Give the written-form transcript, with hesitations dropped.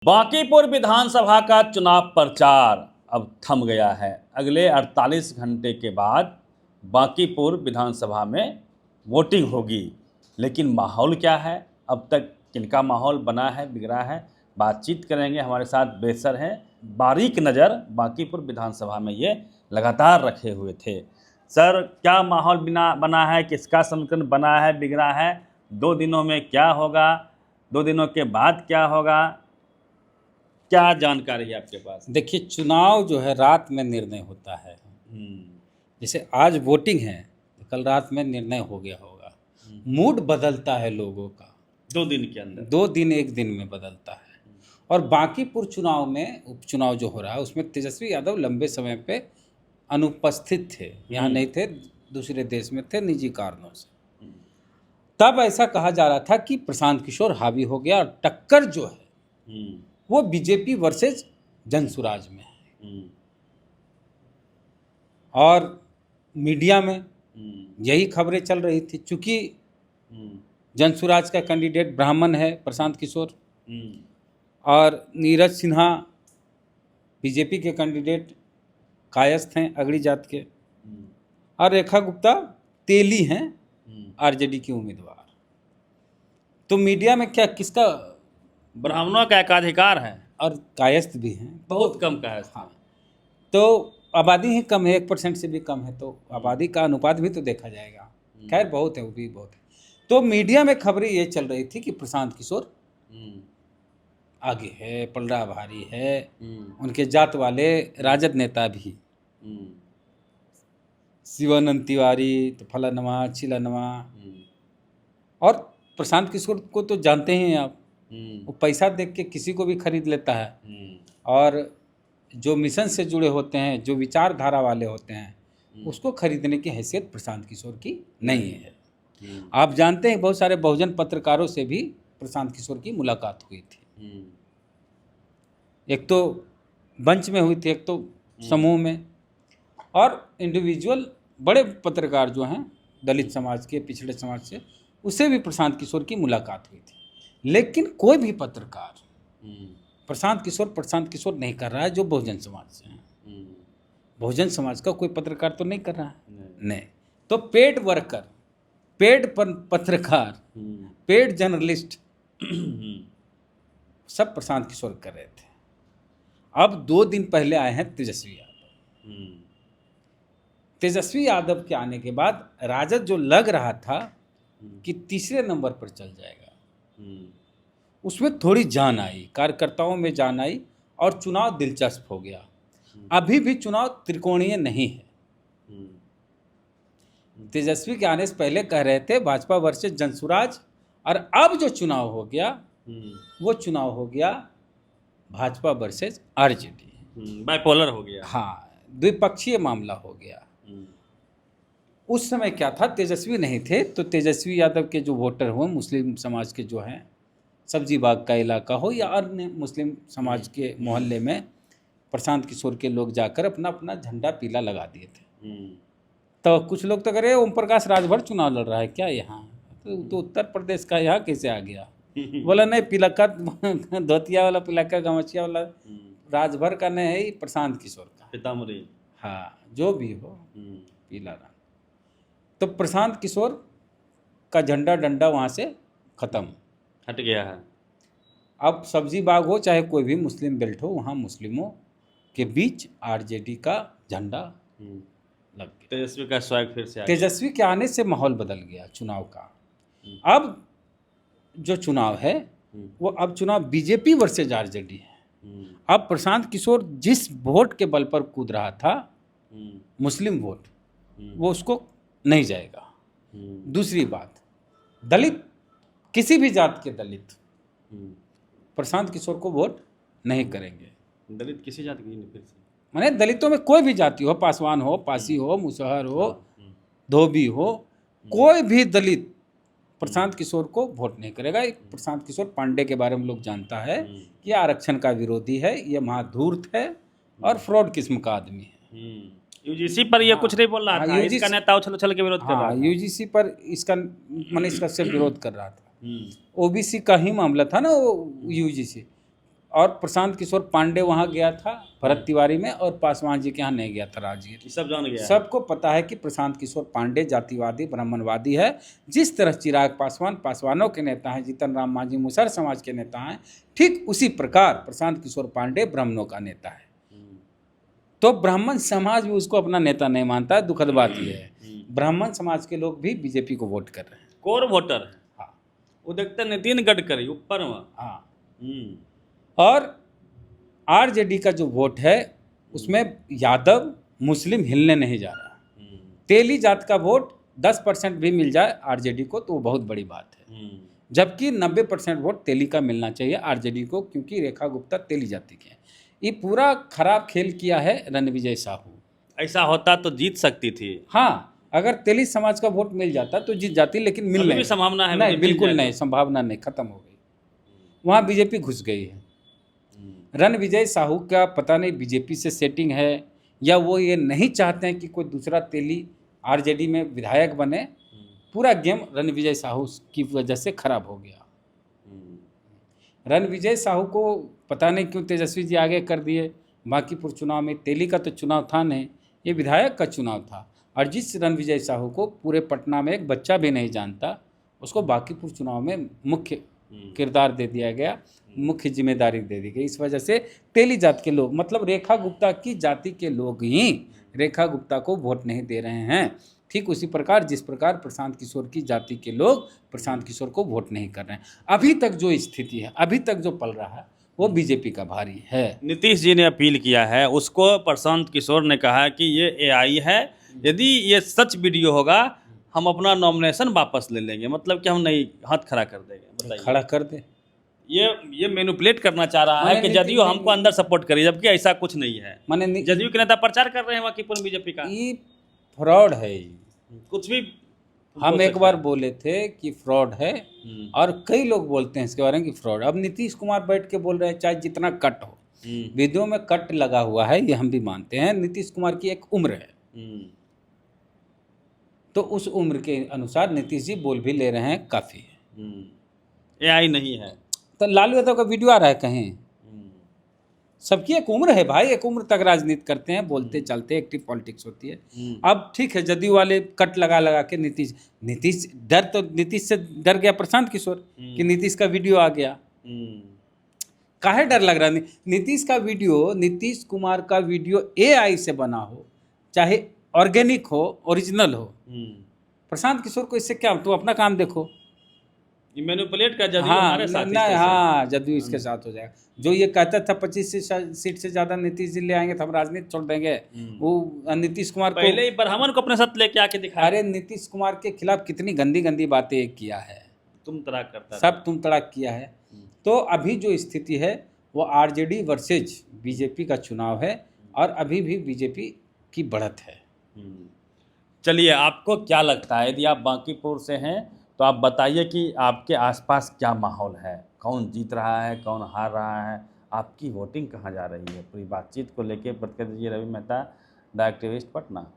बांकीपुर विधानसभा का चुनाव प्रचार अब थम गया है। अगले 48 घंटे के बाद बांकीपुर विधानसभा में वोटिंग होगी, लेकिन माहौल क्या है, अब तक किनका माहौल बना है, बिगड़ा है, बातचीत करेंगे। हमारे साथ बेसर हैं, बारीक नज़र बांकीपुर विधानसभा में ये लगातार रखे हुए थे। सर, क्या माहौल बना है, किसका समीकरण बना है, बिगड़ा है, 2 दिनों में क्या होगा, 2 दिनों के बाद क्या होगा, क्या जानकारी है आपके पास? देखिए, चुनाव जो है रात में निर्णय होता है। जैसे आज वोटिंग है तो कल रात में निर्णय हो गया होगा। मूड बदलता है लोगों का 2 दिन के अंदर, 2 दिन 1 दिन में बदलता है। और बांकीपुर चुनाव में उपचुनाव जो हो रहा है उसमें तेजस्वी यादव लंबे समय पे अनुपस्थित थे, यहाँ नहीं थे, दूसरे देश में थे निजी कारणों से। तब ऐसा कहा जा रहा था कि प्रशांत किशोर हावी हो गया और टक्कर जो है वो बीजेपी वर्सेस जनसुराज में है। और मीडिया में यही खबरें चल रही थी, चूँकि जनसुराज का कैंडिडेट ब्राह्मण है प्रशांत किशोर, और नीरज सिन्हा बीजेपी के कैंडिडेट कायस्थ हैं अगड़ी जात के, और रेखा गुप्ता तेली हैं आरजेडी की उम्मीदवार। तो मीडिया में क्या किसका, ब्राह्मणों का एकाधिकार है और कायस्थ भी हैं, बहुत कम कायस्थ। हाँ, तो आबादी ही कम है, 1% से भी कम है, तो आबादी का अनुपात भी तो देखा जाएगा। खैर बहुत है, वो भी बहुत है। तो मीडिया में खबरें ये चल रही थी कि प्रशांत किशोर आगे है, पलड़ा भारी है, उनके जात वाले राजद नेता भी, शिवानंद तिवारी, तो फलानमा चिलानमा, और प्रशांत किशोर को तो जानते हैं आप, वो पैसा देख के किसी को भी खरीद लेता है, और जो मिशन से जुड़े होते हैं, जो विचारधारा वाले होते हैं, उसको खरीदने की हैसियत प्रशांत किशोर की नहीं है। आप जानते हैं बहुत सारे बहुजन पत्रकारों से भी प्रशांत किशोर की मुलाकात हुई थी, एक तो मंच में हुई थी, एक तो समूह में, और इंडिविजुअल बड़े पत्रकार जो हैं दलित समाज के, पिछड़े समाज से, उससे भी प्रशांत किशोर की मुलाकात हुई थी। लेकिन कोई भी पत्रकार प्रशांत किशोर नहीं कर रहा है जो बहुजन समाज से हैं। बहुजन समाज का कोई पत्रकार तो नहीं कर रहा है, नहीं। तो पेड वर्कर, पेड पत्रकार, पेड जर्नलिस्ट सब प्रशांत किशोर कर रहे थे। अब 2 दिन पहले आए हैं तेजस्वी यादव। तेजस्वी यादव के आने के बाद राजद जो लग रहा था कि तीसरे नंबर पर चल जाएगा, उसमें थोड़ी जान आई, कार्यकर्ताओं में जान आई, और चुनाव दिलचस्प हो गया। अभी भी चुनाव त्रिकोणीय नहीं है। तेजस्वी के आने से पहले कह रहे थे भाजपा वर्सेस जनसुराज, और अब जो चुनाव हो गया वो चुनाव हो गया भाजपा वर्सेस आरजेडी, बाइपोलर हो गया। हाँ, द्विपक्षीय मामला हो गया। उस समय क्या था, तेजस्वी नहीं थे, तो तेजस्वी यादव के जो वोटर हुए मुस्लिम समाज के जो हैं, सब्जी बाग का इलाका हो या अन्य मुस्लिम समाज के मोहल्ले में, प्रशांत किशोर के लोग जाकर अपना अपना झंडा पीला लगा दिए थे। तो कुछ लोग तो कह रहे ओम प्रकाश राजभर चुनाव लड़ रहा है क्या यहाँ, तो उत्तर प्रदेश का यहाँ कैसे आ गया? बोला नहीं, पिलक्का धोतिया वाला, पिलक्का गमछिया वाला राजभर का नहीं है, प्रशांत किशोर का, सीतामढ़ी, हाँ, जो भी हो, पीला रंग। तो प्रशांत किशोर का झंडा डंडा वहाँ से ख़त्म, हट गया है। अब सब्जी बाग हो चाहे कोई भी मुस्लिम बेल्ट हो, वहाँ मुस्लिमों के बीच आरजेडी का झंडा लग गया। तेजस्वी का स्वैग फिर से आ गया। तेजस्वी के आने से माहौल बदल गया चुनाव का। अब जो चुनाव है वो अब चुनाव बीजेपी वर्सेज आरजेडी है। अब प्रशांत किशोर जिस वोट के बल पर कूद रहा था, मुस्लिम वोट, वो उसको नहीं जाएगा। दूसरी बात, दलित, किसी भी जात के दलित प्रशांत किशोर को वोट नहीं करेंगे। दलित किसी जात की नहीं, फिर से माने दलितों में कोई भी जाति हो, पासवान हो, पासी हो, मुसहर हो, धोबी हो, कोई भी दलित प्रशांत किशोर को वोट नहीं करेगा। प्रशांत किशोर पांडे के बारे में लोग जानता है कि आरक्षण का विरोधी है, ये महाधूर्त है और फ्रॉड किस्म का आदमी है। यूजीसी पर ये कुछ नहीं बोल रहा था, इसका नेता उछल के विरोध कर रहा था। यूजीसी पर इसका मनीष कश्यप विरोध कर रहा था। ओबीसी का ही मामला था ना वो यूजीसी। और प्रशांत किशोर पांडे वहाँ गया था भरत तिवारी में, और पासवान जी के यहाँ नहीं गया था राजगीर। ये सब जान गया है। सबको पता है कि प्रशांत किशोर पांडे जातिवादी ब्राह्मणवादी है। जिस तरह चिराग पासवान पासवानों के नेता हैं, जीतन राम मांझी मुसहर समाज के नेता हैं, ठीक उसी प्रकार प्रशांत किशोर पांडे ब्राह्मणों का नेता है। तो ब्राह्मण समाज भी उसको अपना नेता नहीं मानता है। दुखद बात यह है, ब्राह्मण समाज के लोग भी बीजेपी को वोट कर रहे हैं। कोर वोटर है। हाँ वो देखते हैं नितिन गडकरी ऊपर में। हाँ। और आरजेडी का जो वोट है उसमें यादव मुस्लिम हिलने नहीं जा रहा। तेली जात का वोट 10% भी मिल जाए आरजेडी को तो वो बहुत बड़ी बात है, जबकि 90% वोट तेली का मिलना चाहिए आरजेडी को, क्योंकि रेखा गुप्ता तेली जाति के हैं। ये पूरा खराब खेल किया है रणविजय साहू। ऐसा होता तो जीत सकती थी। हाँ, अगर तेली समाज का वोट मिल जाता तो जीत जाती, लेकिन मिल अभी नहीं। भी संभावना है, नहीं, मिल बिल्कुल जाएगा। नहीं, संभावना नहीं, खत्म हो गई। वहाँ बीजेपी घुस गई है। रणविजय साहू का पता नहीं बीजेपी से सेटिंग है या वो ये नहीं चाहते हैं कि कोई दूसरा तेली आरजेडी में विधायक बने। पूरा गेम रणविजय साहू की वजह से खराब हो गया। रणविजय साहू को पता नहीं क्यों तेजस्वी जी आगे कर दिए। बांकीपुर चुनाव में तेली का तो चुनाव था नहीं, ये विधायक का चुनाव था। और जिस रणविजय साहू को पूरे पटना में एक बच्चा भी नहीं जानता, उसको बांकीपुर चुनाव में मुख्य किरदार दे दिया गया, मुख्य जिम्मेदारी दे दी गई। इस वजह से तेली जात के लोग, मतलब रेखा गुप्ता की जाति के लोग ही रेखा गुप्ता को वोट नहीं दे रहे हैं। ठीक उसी प्रकार जिस प्रकार प्रशांत किशोर की जाति के लोग प्रशांत किशोर को वोट नहीं कर रहे हैं। अभी तक जो स्थिति है, अभी तक जो पल रहा है, वो बीजेपी का भारी है। नीतीश जी ने अपील किया है, उसको प्रशांत किशोर ने कहा कि ये एआई है, यदि ये सच वीडियो होगा हम अपना नॉमिनेशन वापस ले लेंगे। मतलब कि हम नहीं हाथ खड़ा कर देंगे। बताइए। खड़ा कर दे। ये मैनिपुलेट करना चाह रहा है कि जदयू हमको अंदर सपोर्ट करी, जबकि ऐसा कुछ नहीं है। माने जदयू के नेता प्रचार कर रहे हैं बांकीपुर बीजेपी का। ये फ्रॉड है। कुछ भी हम एक बार बोले थे कि फ्रॉड है, और कई लोग बोलते हैं इसके बारे में कि फ्रॉड। अब नीतीश कुमार बैठ के बोल रहे हैं, चाहे जितना कट हो, वीडियो में कट लगा हुआ है, ये हम भी मानते हैं। नीतीश कुमार की एक उम्र है, तो उस उम्र के अनुसार नीतीश जी बोल भी ले रहे हैं, काफ़ी है। एआई नहीं है। तो लालू यादव का वीडियो आ रहा है कहीं? सबकी एक उम्र है भाई, एक उम्र तक राजनीति करते हैं, बोलते चलते, एक्टिव पॉलिटिक्स होती है। अब ठीक है, जदयू वाले कट लगा लगा के नीतीश नीतीश से डर गया प्रशांत किशोर कि नीतीश का वीडियो आ गया। काहे डर लग रहा है? नीतीश का वीडियो, नीतीश कुमार का वीडियो एआई से बना हो, चाहे ऑर्गेनिक हो, ओरिजिनल हो, प्रशांत किशोर को इससे क्या? तुम अपना काम देखो। ये मैनिपुलेट का जदयू हाँ, हमारे साथ नहीं, हाँ, जदयू इसके साथ हो जाएगा। जो ये कहता था 25 सीट से ज़्यादा नीतीश जी ले आएंगे तो हम राजनीति छोड़ देंगे, वो नीतीश कुमार को पहले ही ब्राह्मण को अपने साथ लेके आके दिखा। अरे नीतीश कुमार के खिलाफ कितनी गंदी गंदी बातें किया है, तुम तड़ाक करता सब तुम तड़ाक किया है। तो अभी जो स्थिति है वो आरजेडी वर्सेज बीजेपी का चुनाव है, और अभी भी बीजेपी की बढ़त है। चलिए, आपको क्या लगता है, यदि आप बांकीपुर से हैं तो आप बताइए कि आपके आसपास क्या माहौल है, कौन जीत रहा है, कौन हार रहा है, आपकी वोटिंग कहाँ जा रही है। पूरी बातचीत को लेकर प्रतिक्रिया दीजिए रवि मेहता, द एक्टिविस्ट, पटना।